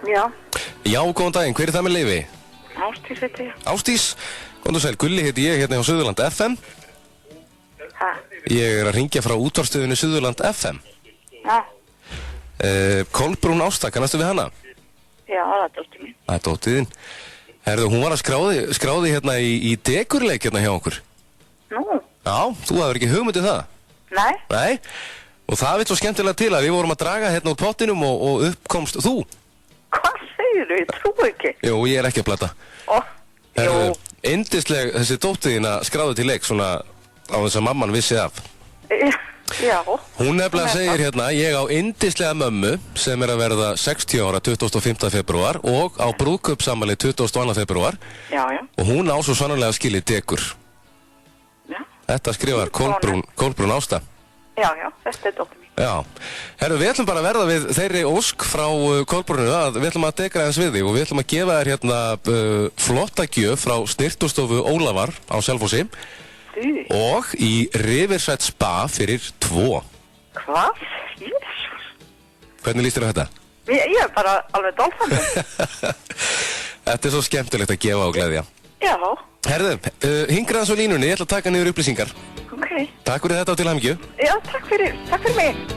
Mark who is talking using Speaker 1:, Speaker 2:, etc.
Speaker 1: Já.
Speaker 2: Já, góðan daginn, hver það með leyfi?
Speaker 1: Ástís heiti ég.
Speaker 2: Ástís, góðan sæl, Gulli heiti ég hérna hjá Suðurland FM.
Speaker 1: Hæ?
Speaker 2: Ég að hringja frá útvarpsstöðinni Suðurland FM.
Speaker 1: Já.
Speaker 2: Kolbrún Ásta, kannastu við hana?
Speaker 1: Já, það er dóttir mín.
Speaker 2: Það er dóttiðinn. Herðu, hún var að skráði hérna í dekurleik hérna hjá okkur.
Speaker 1: Nú?
Speaker 2: Já, þú hafðir ekki hugmyndið það?
Speaker 1: Nei.
Speaker 2: Nei, og það vill svo skemmtilega til að við vorum að draga hérna úr pottinum og uppkomst þú.
Speaker 1: Hvað segir þú? Ég trú ekki.
Speaker 2: Jú, ég er ekki að plata.
Speaker 1: Ó, jú.
Speaker 2: Yndisleg þessi dóttiðinn að skráði til leik svona á þess að mamman vissi af.
Speaker 1: Já.
Speaker 2: Hún nefnilega segir hérna, ég á yndislega mömmu sem er að verða 60 ára 25. februar og á brúðkaupsafmæli 22. februar.
Speaker 1: Já, já.
Speaker 2: Og hún á svo sannarlega skilið dekur.
Speaker 1: Já.
Speaker 2: Þetta skrifar Kolbrún Ásta.
Speaker 1: Já, já, þetta er dóttir mín.
Speaker 2: Já. Herru, við ætlum bara að verða við þeirri ósk frá Kolbrúnu að við ætlum að dekra eins við þig og við ætlum að gefa þér hérna flotta gjöf frá snirtustofu Ólafar á Selfossi og í Riverside Spa fyrir 2.
Speaker 1: Hvað? Jésús.
Speaker 2: Hvernig líst þér á þetta?
Speaker 1: Ég er bara alveg dálfandi.
Speaker 2: Þetta er svo skemmtilegt að gefa og gleðja.
Speaker 1: Já.
Speaker 2: Herðu, hingraðan svo línunni, ég ætla að taka niður upplýsingar.
Speaker 1: Ok.
Speaker 2: Takk fyrir þetta og til hamingju.
Speaker 1: Já, takk fyrir mig.